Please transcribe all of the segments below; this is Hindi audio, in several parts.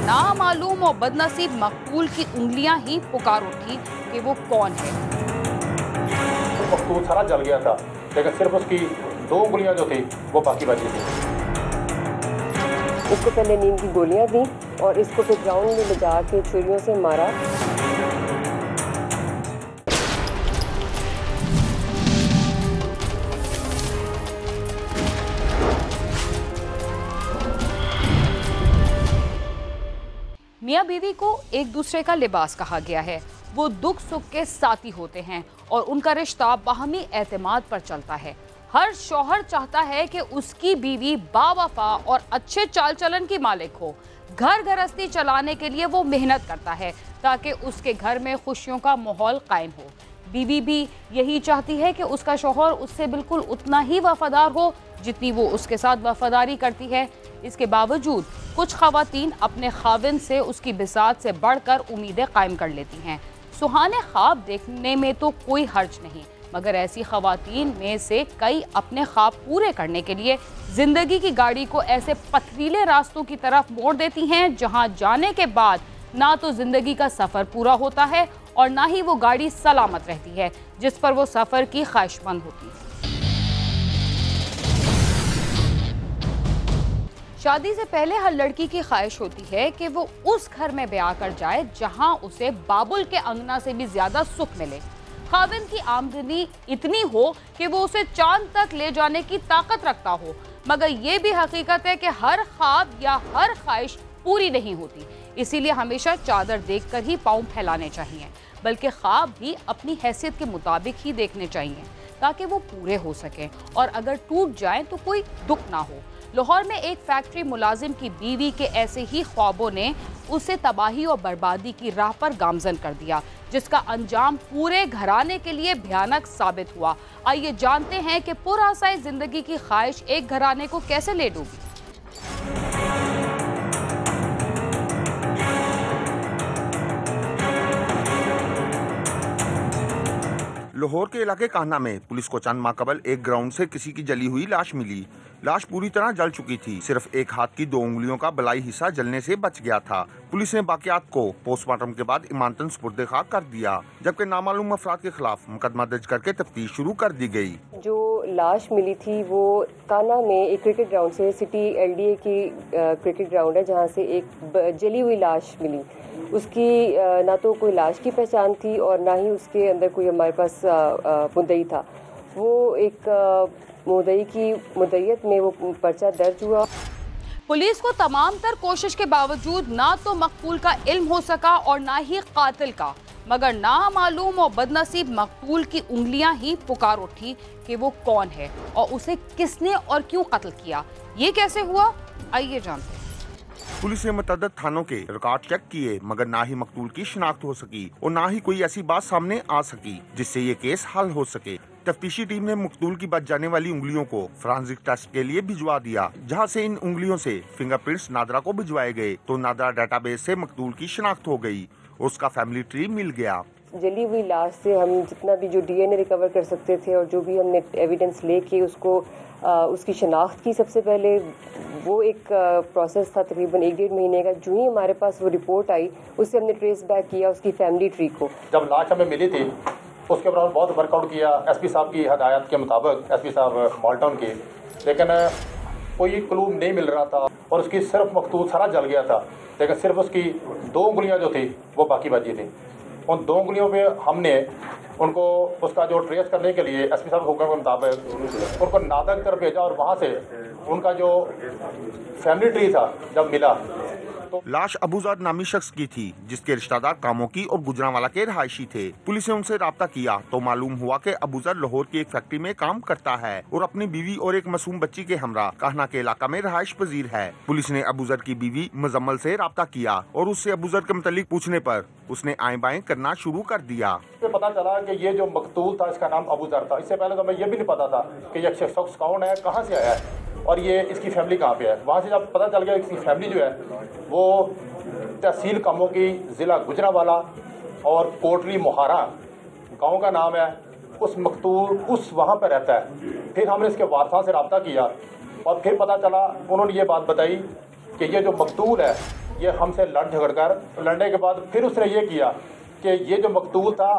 नामालूम और बदनसीब मकतूल की उंगलियां ही पुकार उठी कि वो कौन है। मकतूल सारा जल गया था, लेकिन सिर्फ उसकी 2 उंगलियां जो थी वो बाकी बची थी। इसको पहले नीम की गोलियां दी और इसको फिर ग्राउंड में ले जा के छुरियों से मारा। मियाँ बीवी को एक दूसरे का लिबास कहा गया है। वो दुख सुख के साथी होते हैं और उनका रिश्ता बाहमी एतमाद पर चलता है। हर शौहर चाहता है कि उसकी बीवी बावफा और अच्छे चाल चलन की मालिक हो। घर गृहस्थी चलाने के लिए वो मेहनत करता है ताकि उसके घर में खुशियों का माहौल कायम हो। बीवी भी यही चाहती है कि उसका शौहर उससे बिल्कुल उतना ही वफादार हो जितनी वो उसके साथ वफादारी करती है। इसके बावजूद कुछ खवातीन अपने खाविन से उसकी बिसात से बढ़कर उम्मीदें कायम कर लेती हैं। सुहाने ख्वाब देखने में तो कोई हर्ज नहीं, मगर ऐसी खवातीन में से कई अपने ख्वाब पूरे करने के लिए जिंदगी की गाड़ी को ऐसे पथरीले रास्तों की तरफ मोड़ देती हैं जहां जाने के बाद ना तो जिंदगी का सफ़र पूरा होता है और ना ही वो गाड़ी सलामत रहती है जिस पर वो सफ़र की ख्वाहिशमंद होती है। शादी से पहले हर लड़की की ख्वाहिश होती है कि वो उस घर में ब्याह कर जाए जहां उसे बाबुल के अंगना से भी ज्यादा सुख मिले। खाविन की आमदनी इतनी हो कि वो उसे चांद तक ले जाने की ताकत रखता हो, मगर ये भी हकीकत है कि हर ख्वाब या हर ख्वाहिश पूरी नहीं होती। इसीलिए हमेशा चादर देखकर ही पाँव फैलाने चाहिए, बल्कि ख्वाब भी अपनी हैसियत के मुताबिक ही देखने चाहिए ताकि वो पूरे हो सकें और अगर टूट जाएं तो कोई दुख ना हो। लाहौर में एक फैक्ट्री मुलाजिम की बीवी के ऐसे ही ख्वाबों ने उसे तबाही और बर्बादी की राह पर गामजन कर दिया, जिसका अंजाम पूरे घराने के लिए भयानक साबित हुआ। आइए जानते हैं कि पुरआसाए जिंदगी की ख्वाहिश एक घराने को कैसे ले डूबी। लाहौर के इलाके कान्हा में पुलिस को चंद माह कबल एक ग्राउंड से किसी की जली हुई लाश मिली। लाश पूरी तरह जल चुकी थी, सिर्फ एक हाथ की 2 उंगलियों का बलाई हिस्सा जलने से बच गया था। पुलिस ने बाकियात को पोस्टमार्टम के बाद ईमानतन सुपुर्द खाक कर दिया, जबकि नामालूम अफराद के खिलाफ मुकदमा दर्ज करके तफ्तीश शुरू कर दी गई। जो लाश मिली थी वो कान्हा में एक क्रिकेट ग्राउंड से, सिटी LDA की क्रिकेट ग्राउंड है, जहाँ से एक जली हुई लाश मिली। उसकी ना तो कोई लाश की पहचान थी और ना ही उसके अंदर कोई हमारे पास मुद्दई था। वो एक मुद्दई की मुद्दईयत में वो पर्चा दर्ज हुआ। पुलिस को तमाम तर कोशिश के बावजूद ना तो मकतूल का इल्म हो सका और ना ही कातिल का, मगर नामालूम और बदनसीब मकतूल की उंगलियां ही पुकार उठी कि वो कौन है और उसे किसने और क्यों कत्ल किया। ये कैसे हुआ, आइए जानते हैं। पुलिस ने मुतअद्दिद थानों के रिकॉर्ड चेक किए, मगर ना ही मकतूल की शिनाख्त हो सकी और ना ही कोई ऐसी बात सामने आ सकी जिससे ये केस हल हो सके। तफ्तीशी टीम ने मकतूल की बच जाने वाली उंगलियों को फोरेंसिक टेस्ट के लिए भिजवा दिया, जहां से इन उंगलियों से फिंगरप्रिंट्स नादरा को भिजवाए गए तो नादरा डेटाबेस से मकतूल की शिनाख्त हो गई और उसका फैमिली ट्री मिल गया। जली हुई लाश से हम जितना भी जो DNA रिकवर कर सकते थे और जो भी हमने एविडेंस लेके उसको उसकी शनाख्त की। सबसे पहले वो एक प्रोसेस था तकरीबन 1-1.5 महीने का। जो ही हमारे पास वो रिपोर्ट आई उससे हमने ट्रेस बैक किया उसकी फैमिली ट्री को। जब लाश हमें मिली थी उसके ऊपर बहुत वर्कआउट किया SP साहब की हदायत के मुताबिक, SP साहब माल्टन की, लेकिन कोई क्लू नहीं मिल रहा था और उसकी सिर्फ मकतूल सारा जल गया था, लेकिन सिर्फ उसकी 2 उंगलियां जो थी वो बाकी बची थी। उन 2 उंगलियों पे हमने उनको उसका जो ट्रेस करने के लिए SP साहब के हुक्म के मुताबिक उनको नादक कर भेजा और वहाँ से उनका जो फैमिली ट्री था जब मिला तो लाश अबूजर नामी शख्स की थी जिसके रिश्तेदार कामोकी और गुजरांवाला के रहायशी थे। पुलिस ने उनसे राब्ता किया तो मालूम हुआ कि अबूजर लाहौर की एक फैक्ट्री में काम करता है और अपनी बीवी और एक मासूम बच्ची के हमरा कान्हा के इलाका में रहायश पजीर है। पुलिस ने अबूजर की बीवी मुजम्मल से राब्ता किया और उससे अबूजर के मुतालिक पूछने पर उसने आएं बाएं करना शुरू कर दिया। पता चला कि ये जो मकतूल था इसका नाम अबूजर था। इससे पहले तो मैं ये भी नहीं पता था कि ये शख्स कौन है, कहाँ से आया है और ये इसकी फैमिली कहाँ पे है। वहाँ से जब पता चल गया इसकी फैमिली जो है वो तहसील कामोकी, ज़िला गुजरांवाला और कोटली मोहारा गांव का नाम है। उस मकतूल उस वहाँ पर रहता है। फिर हमने इसके वारसा से रब्ता किया और फिर पता चला, उन्होंने ये बात बताई कि ये जो मकतूल है ये हमसे लड़ झगड़ कर, लड़ने के बाद फिर उसने ये किया कि ये जो मकतूल था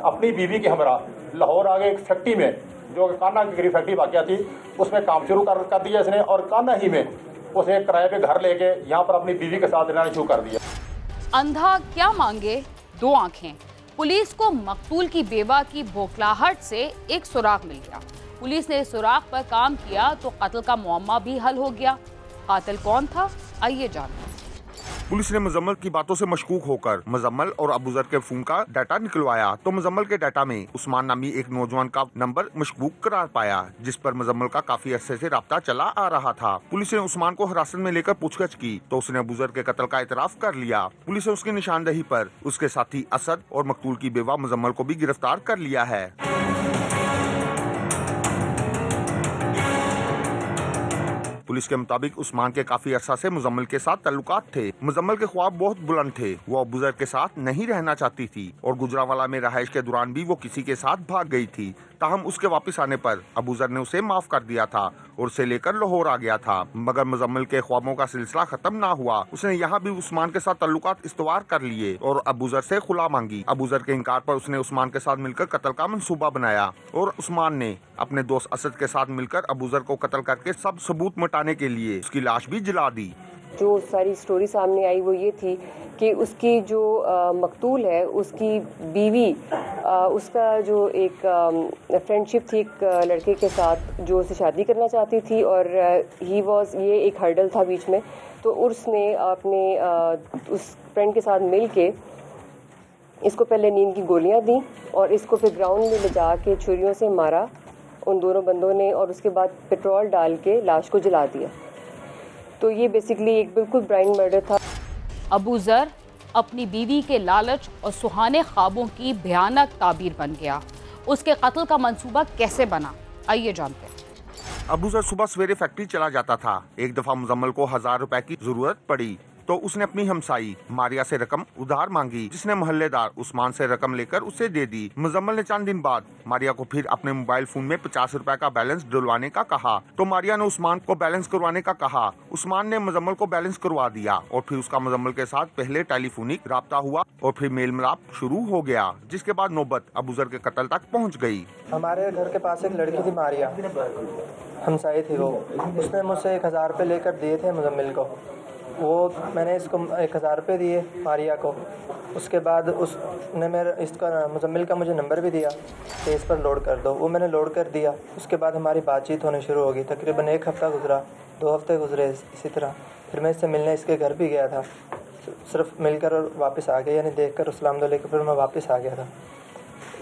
अपनी बीवी के हमरा लाहौर आगे एक फैक्ट्री में, जो कान्हा की गरीब फैक्ट्री वाक़या थी, उसमें काम शुरू कर दिया इसने, और कान्हा ही में उसे किराए पे घर लेके यहाँ पर अपनी बीवी के साथ रहना शुरू कर दिया। अंधा क्या मांगे दो आंखें। पुलिस को मकतूल की बेवा की बौखलाहट से एक सुराग मिल गया। पुलिस ने इस सुराग पर काम किया तो कत्ल का मुअम्मा भी हल हो गया। कातिल कौन था, आइए जानते हैं। पुलिस ने मुजम्मल की बातों से मशकूक होकर मुजम्मल और अबूजर के फोन का डाटा निकलवाया तो मुजम्मल के डाटा में उस्मान नामी एक नौजवान का नंबर मशकूक करार पाया, जिस पर मुजम्मल का काफी अरसे से राब्ता चला आ रहा था। पुलिस ने उस्मान को हिरासत में लेकर पूछताछ की तो उसने अबूजर के कत्ल का इतराफ कर लिया। पुलिस ने उसकी निशानदही पर उसके साथी असद और मकतूल की बेवा मुजम्मल को भी गिरफ्तार कर लिया है। पुलिस के मुताबिक उस्मान के काफी अरसा से मुजम्मल के साथ ताल्लुकात थे। मुजम्मल के ख्वाब बहुत बुलंद थे। वो अबूजर के साथ नहीं रहना चाहती थी और गुजरावाला में रहाइश के दौरान भी वो किसी के साथ भाग गई थी। ताहम उसके वापस आने पर अबूजर ने उसे माफ कर दिया था और उसे लेकर लाहौर आ गया था, मगर मुजम्मल के ख्वाबों का सिलसिला खत्म ना हुआ। उसने यहाँ भी उस्मान के साथ ताल्लुकात इस्तवार कर लिए और अबूजर से खुला मांगी। अबूजर के इनकार पर उसने उस्मान के साथ मिलकर कत्ल का मंसूबा बनाया और उस्मान ने अपने दोस्त असद के साथ मिलकर अबूजर को कत्ल करके सब सबूत मिटाने के लिए उसकी लाश भी जला दी। जो सारी स्टोरी सामने आई वो ये थी कि उसकी जो मकतूल है उसकी बीवी उसका जो एक फ्रेंडशिप थी एक लड़के के साथ जो उसे शादी करना चाहती थी और ये एक हर्डल था बीच में। तो उसने अपने उस फ्रेंड के साथ मिल के इसको पहले नींद की गोलियां दी और इसको फिर ग्राउंड में ले जा के छुरियों से मारा उन दोनों बंदों ने, और उसके बाद पेट्रोल डाल के लाश को जला दिया। तो ये बेसिकली एक बिल्कुल ब्राइंड मर्डर था। अबूजर अपनी बीवी के लालच और सुहाने ख्वाबों की भयानक ताबीर बन गया। उसके कत्ल का मंसूबा कैसे बना, आइए जानते हैं। अबूजर सुबह सवेरे फैक्ट्री चला जाता था। एक दफा मुजम्मल को 1000 रुपए की जरूरत पड़ी तो उसने अपनी हमसाई मारिया से रकम उधार मांगी, जिसने मोहल्लेदार उस्मान से रकम लेकर उसे दे दी। मुजम्मल ने चंद दिन बाद मारिया को फिर अपने मोबाइल फोन में 50 रुपए का बैलेंस डलवाने का कहा तो मारिया ने उस्मान को बैलेंस करवाने का कहा। उस्मान ने मुजम्मल को बैलेंस करवा दिया और फिर उसका मुजम्मल के साथ पहले टेलीफोनिक राब्ता हुआ और फिर मेल मिलाप शुरू हो गया, जिसके बाद नौबत अबूजर के कत्ल तक पहुँच गयी। हमारे घर के पास एक लड़की थी मारिया, हमसाई थी वो। उसने मुझसे 1000 रुपये लेकर दिए थे मुजम्मिल को। वो मैंने इसको 1000 रुपये दिए मारिया को। उसके बाद उसने इसका मुजम्मिल का मुझे नंबर भी दिया कि इस पर लोड कर दो। वो मैंने लोड कर दिया। उसके बाद हमारी बातचीत होनी शुरू हो गई। तकरीबन 1 हफ़्ता गुजरा, 2 हफ्ते गुजरे इसी तरह। फिर मैं इससे मिलने इसके घर भी गया था, सिर्फ मिलकर और वापस आ गया, यानी देख कर सलाम लेकर फिर मैं वापस आ गया था।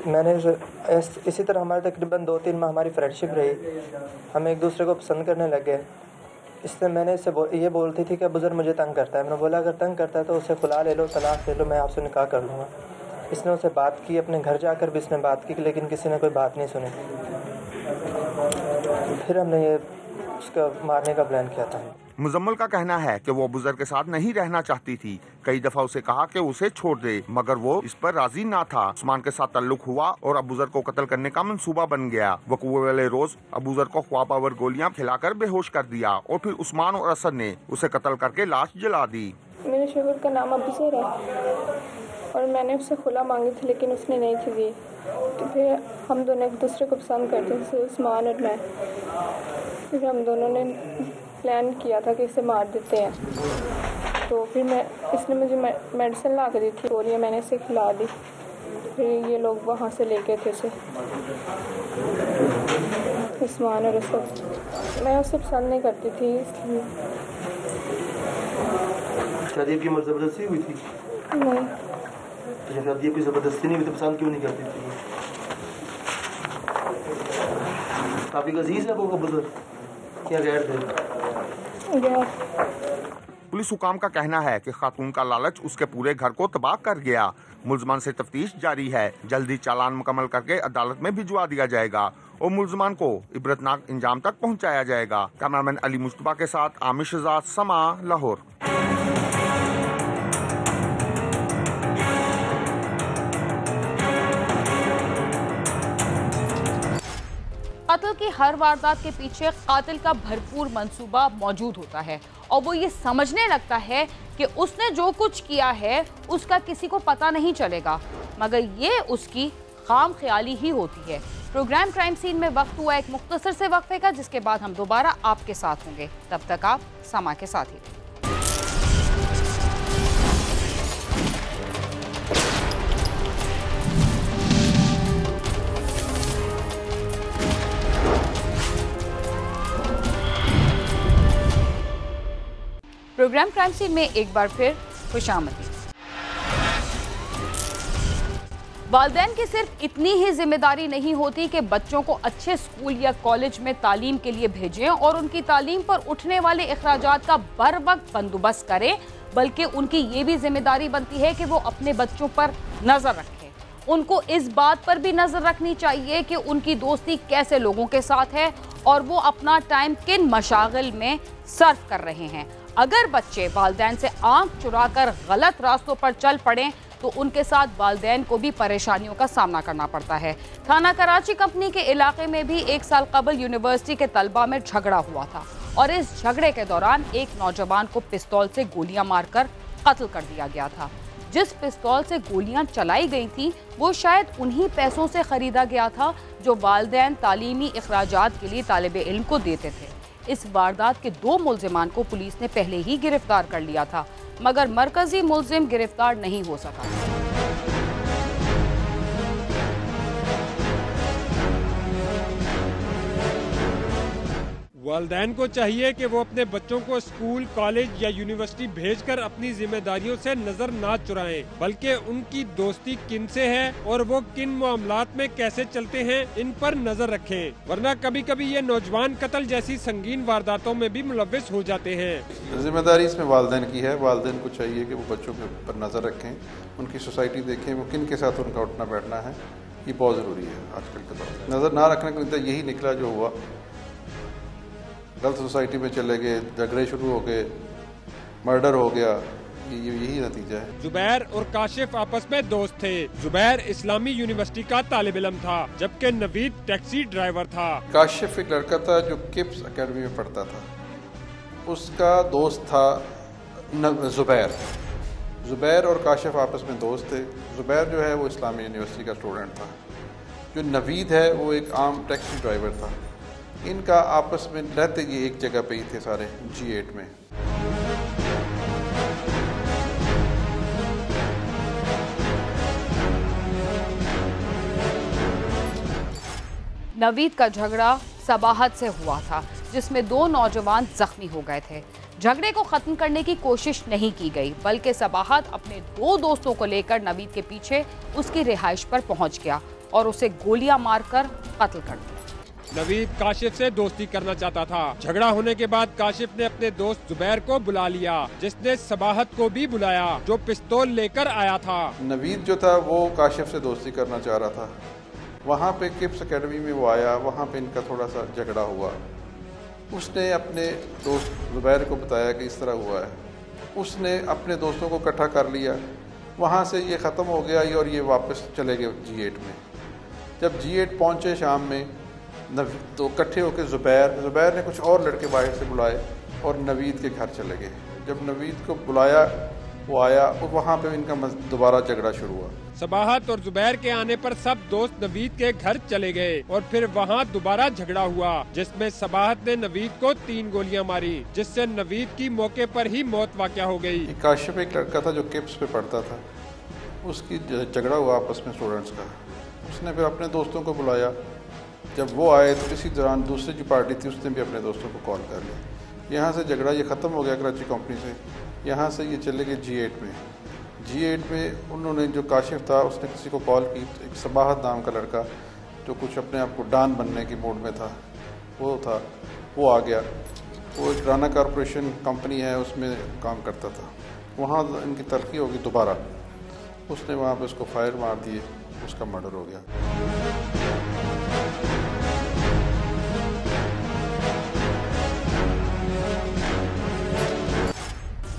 मैंने इसी तरह हमारे तकरीबन 2-3 माह हमारी फ्रेंडशिप रही। हम एक दूसरे को पसंद करने लग गए। इससे मैंने इससे ये बोलती थी कि अबूजर मुझे तंग करता है। मैंने बोला अगर तंग करता है तो उसे खुला ले लो, तलाक ले लो, मैं आपसे निकाह कर लूँगा। इसने उसे बात की, अपने घर जाकर भी इसने बात की, लेकिन किसी ने कोई बात नहीं सुनी। फिर हमने ये उसका मारने का प्लान किया था। मुजम्मल का कहना है कि वो अबूजर के साथ नहीं रहना चाहती थी। कई दफा उसे कहा कि उसे छोड़ दे, मगर वो इस पर राजी ना था। उस्मान के साथ ताल्लुक हुआ और अबूजर को कत्ल करने का मंसूबा बन गया। वकूए वाले रोज अबूजर को ख्वाबावर गोलियां खिलाकर बेहोश कर दिया और फिर उस्मान और असद ने उसे कत्ल करके लाश जला दी। मेरे शोहर का नाम अबूजर है और मैंने उससे खुला मांगी थी, लेकिन उसने नहीं थी दी। तो फिर हम दोनों एक दूसरे को पसंद करते थे, उस्मान और मैं। फिर हम दोनों ने प्लान किया था कि इसे मार देते हैं। तो फिर इसने मुझे मेडिसिन ला कर दी थी, गोलियाँ मैंने इसे खिला दी। फिर ये लोग वहाँ से लेके थे उसे, उस्मान और असद। मैं उसे पसंद नहीं करती थी, इसलिए। शादी की ज़बरदस्ती हुई थी? नहीं। तो शादी कोई ज़बरदस्ती नहीं हुई तो पसंद क्यों नहीं करती थी? काफ़ी अजीज है वो अबूजर, क्या गैर थे? पुलिस हुकाम का कहना है कि खातून का लालच उसके पूरे घर को तबाह कर गया। मुलजमान से तफ्तीश जारी है। जल्दी चालान मुकम्मल करके अदालत में भिजवा दिया जाएगा और मुलजमान को इबरतनाक इंजाम तक पहुंचाया जाएगा। कैमरामैन अली मुस्तफा के साथ आमिर शहजाद, समा, लाहौर। कत्ल की हर वारदात के पीछे कातिल का भरपूर मंसूबा मौजूद होता है और वो ये समझने लगता है कि उसने जो कुछ किया है उसका किसी को पता नहीं चलेगा, मगर ये उसकी खाम ख्याली ही होती है। प्रोग्राम क्राइम सीन में वक्त हुआ एक मुख्तसर से वक्फे का, जिसके बाद हम दोबारा आपके साथ होंगे। तब तक आप समा के साथ ही रहें। प्रोग्राम क्राइम सीन में एक बार फिर खुशामदीद। वालिदैन की सिर्फ इतनी ही जिम्मेदारी नहीं होती कि बच्चों को अच्छे स्कूल या कॉलेज में तालीम के लिए भेजें और उनकी तालीम पर उठने वाले अखराजात का बर वक्त बंदोबस्त करें, बल्कि उनकी ये भी जिम्मेदारी बनती है कि वो अपने बच्चों पर नजर रखें। उनको इस बात पर भी नजर रखनी चाहिए कि उनकी दोस्ती कैसे लोगों के साथ है और वो अपना टाइम किन मशागिल में सर्व कर रहे हैं। अगर बच्चे वालिदैन से आंख चुराकर गलत रास्तों पर चल पड़ें तो उनके साथ वालिदैन को भी परेशानियों का सामना करना पड़ता है। थाना कराची कंपनी के इलाके में भी 1 साल कबल यूनिवर्सिटी के तलबा में झगड़ा हुआ था और इस झगड़े के दौरान एक नौजवान को पिस्तौल से गोलियां मारकर कत्ल कर दिया गया था। जिस पिस्तौल से गोलियां चलाई गई थी वो शायद उन्हीं पैसों से खरीदा गया था जो वालिदैन तालीमी अखराजात के लिए तालिब इल्म को देते थे। इस वारदात के 2 मुल्जिमान को पुलिस ने पहले ही गिरफ्तार कर लिया था, मगर मरकजी मुल्जिम गिरफ्तार नहीं हो सका। वालिदैन को चाहिए कि वो अपने बच्चों को स्कूल, कॉलेज या यूनिवर्सिटी भेजकर अपनी जिम्मेदारियों से नजर ना चुराएं, बल्कि उनकी दोस्ती किन से है और वो किन मामलात में कैसे चलते हैं इन पर नजर रखें, वरना कभी कभी ये नौजवान कत्ल जैसी संगीन वारदातों में भी मुलव्विस हो जाते हैं। जिम्मेदारी इसमें वालिदैन की है। वालिदैन को चाहिए कि वो बच्चों के ऊपर नजर रखें, उनकी सोसाइटी देखें, वो किन के साथ उनका उठना बैठना है, ये बहुत जरूरी है। आजकल के दौर में नजर ना रखने का नतीजा यही निकला जो हुआ। गलत सोसाइटी में चले गए, झगड़े शुरू हो गए, मर्डर हो गया, यही नतीजा है। जुबैर और काशिफ आपस में दोस्त थे। जुबैर इस्लामी यूनिवर्सिटी का तालिब इल्म था, जबकि नवीद टैक्सी ड्राइवर था। काशिफ एक लड़का था जो किप्स एकेडमी में पढ़ता था, उसका दोस्त था जुबैर। जुबैर और काशिफ आपस में दोस्त थे। जुबैर जो है वो इस्लामी यूनिवर्सिटी का स्टूडेंट था, जो नवीद है वो एक आम टैक्सी ड्राइवर था। इनका आपस में रहते ये एक जगह पे ही थे सारे, G8 में। नवीद का झगड़ा सबाहत से हुआ था, जिसमें 2 नौजवान जख्मी हो गए थे। झगड़े को खत्म करने की कोशिश नहीं की गई, बल्कि सबाहत अपने 2 दोस्तों को लेकर नवीद के पीछे उसकी रिहाइश पर पहुंच गया और उसे गोलियां मारकर कत्ल कर दिया। नवीद काशिफ से दोस्ती करना चाहता था। झगड़ा होने के बाद काशिफ ने अपने दोस्त जुबैर को बुला लिया, जिसने सबाहत को भी बुलाया, जो पिस्तौल लेकर आया था। नवीद जो था वो काशिफ से दोस्ती करना चाह रहा था। वहाँ पे किप्स एकेडमी में वो आया, वहाँ पे इनका थोड़ा सा झगड़ा हुआ। उसने अपने दोस्त जुबैर को बताया कि इस तरह हुआ है। उसने अपने दोस्तों को इकट्ठा कर लिया। वहाँ से ये ख़त्म हो गया और ये वापस चले गए G8 में। जब G8 पहुँचे शाम में, तो इकट्ठे होकर जुबैर ने कुछ और लड़के बाहर से बुलाए और नवीद के घर चले गए। जब नवीद को बुलाया वो आया और वहाँ पे इनका दोबारा झगड़ा शुरू हुआ। सबाहत और जुबैर के आने पर सब दोस्त नवीद के घर चले गए और फिर वहाँ दोबारा झगड़ा हुआ, जिसमें सबाहत ने नवीद को 3 गोलियां मारी, जिससे नवीद की मौके पर ही मौत वाक़या हो गई। काशिफ एक लड़का था जो किप्स पे पढ़ता था, उसकी झगड़ा हुआ आपस में स्टूडेंट्स का। उसने फिर अपने दोस्तों को बुलाया। जब वो आए तो इसी दौरान दूसरी जो पार्टी थी उसने भी अपने दोस्तों को कॉल कर लिया। यहाँ से झगड़ा ये ख़त्म हो गया कराची कंपनी से। यहाँ से ये चले गए G8 में। G8 में उन्होंने, जो काशिफ था उसने किसी को कॉल की, एक सबाहत नाम का लड़का जो कुछ अपने आप को डॉन बनने की मूड में था, वो आ गया। वो एक राना कॉरपोरेशन कंपनी है उसमें काम करता था। वहाँ इनकी तलखी होगी दोबारा, उसने वहाँ पर उसको फायर मार दिए, उसका मर्डर हो गया।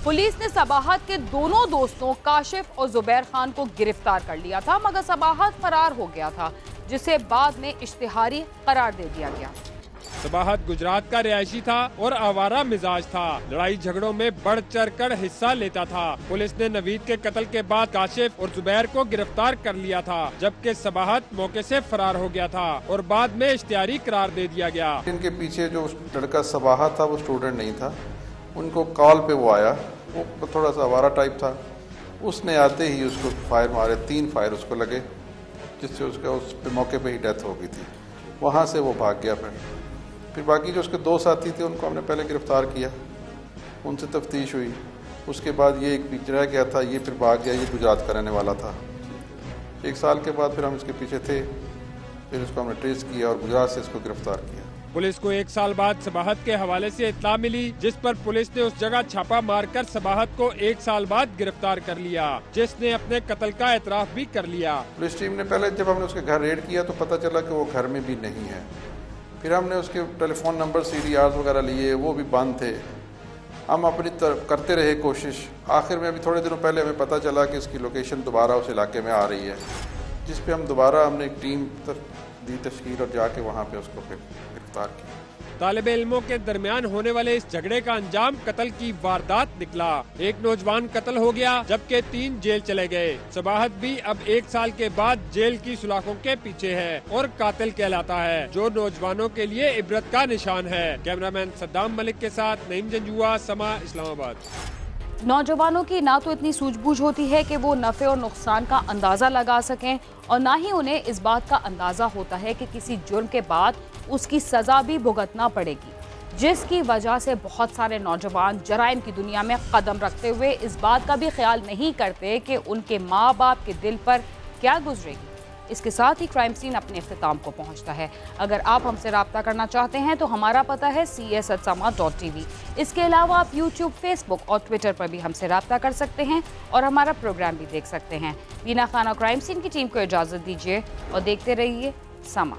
पुलिस ने सबाहत के दोनों दोस्तों काशिफ और जुबैर खान को गिरफ्तार कर लिया था, मगर सबाहत फरार हो गया था, जिसे बाद में इश्तिहारी करार दे दिया गया। सबाहत गुजरात का रिहायशी था और आवारा मिजाज था। लड़ाई झगड़ों में बढ़ चढ़ कर हिस्सा लेता था। पुलिस ने नवीद के कत्ल के बाद काशिफ और जुबैर को गिरफ्तार कर लिया था, जबकि सबाहत मौके से फरार हो गया था और बाद में इश्तिहारी करार दे दिया गया। इनके पीछे जो लड़का सबाहत था वो स्टूडेंट नहीं था, उनको कॉल पे वो आया, वो थोड़ा सा आवारा टाइप था। उसने आते ही उसको फायर मारे, 3 फायर उसको लगे, जिससे उसका उस मौके पे ही डेथ हो गई थी। वहाँ से वो भाग गया। फिर बाकी जो उसके 2 साथी थे उनको हमने पहले गिरफ्तार किया, उनसे तफ्तीश हुई। उसके बाद ये एक पीछे रह गया था, ये फिर भाग गया, ये गुजरात का रहने वाला था। 1 साल के बाद फिर हम इसके पीछे थे, फिर उसको हमने ट्रेस किया और गुजरात से इसको गिरफ्तार किया। पुलिस को 1 साल बाद सबाहत के हवाले से इत्तला मिली, जिस पर पुलिस ने उस जगह छापा मारकर सबाहत को 1 साल बाद गिरफ्तार कर लिया, जिसने अपने कत्ल का एतराफ भी कर लिया। पुलिस टीम ने पहले जब हमने उसके घर रेड किया तो पता चला कि वो घर में भी नहीं है। फिर हमने उसके टेलीफोन नंबर CDRs वगैरह लिए, वो भी बंद थे। हम अपनी तरफ करते रहे कोशिश। आखिर में अभी थोड़े दिनों पहले हमें पता चला कि इसकी लोकेशन दोबारा उस इलाके में आ रही है, जिस पे हम दोबारा हमने एक टीम दी तश्कील और जाके वहाँ पे उसको फिर गिरफ्तार किया। तालिबे इल्मों के दरमियान होने वाले इस झगड़े का अंजाम कत्ल की वारदात निकला। एक नौजवान कत्ल हो गया, जबकि 3 जेल चले गए। सबाहत भी अब 1 साल के बाद जेल की सुलाखों के पीछे है और कातिल कहलाता है, जो नौजवानों के लिए इबरत का निशान है। कैमरामैन सद्दाम मलिक के साथ नईम जंजुआ, समा, इस्लामाबाद। नौजवानों की ना तो इतनी सूझबूझ होती है कि वो नफ़े और नुकसान का अंदाज़ा लगा सकें, और ना ही उन्हें इस बात का अंदाज़ा होता है कि किसी जुर्म के बाद उसकी सज़ा भी भुगतना पड़ेगी, जिसकी वजह से बहुत सारे नौजवान जराइम की दुनिया में कदम रखते हुए इस बात का भी ख्याल नहीं करते कि उनके माँ बाप के दिल पर क्या गुजरेगी। इसके साथ ही क्राइम सीन अपने इख्तिताम को पहुंचता है। अगर आप हमसे रब्ता करना चाहते हैं तो हमारा पता है cs@sama.tv। इसके अलावा आप YouTube, Facebook और Twitter पर भी हमसे रब्ता कर सकते हैं और हमारा प्रोग्राम भी देख सकते हैं। बीना खान और क्राइम सीन की टीम को इजाज़त दीजिए और देखते रहिए समा।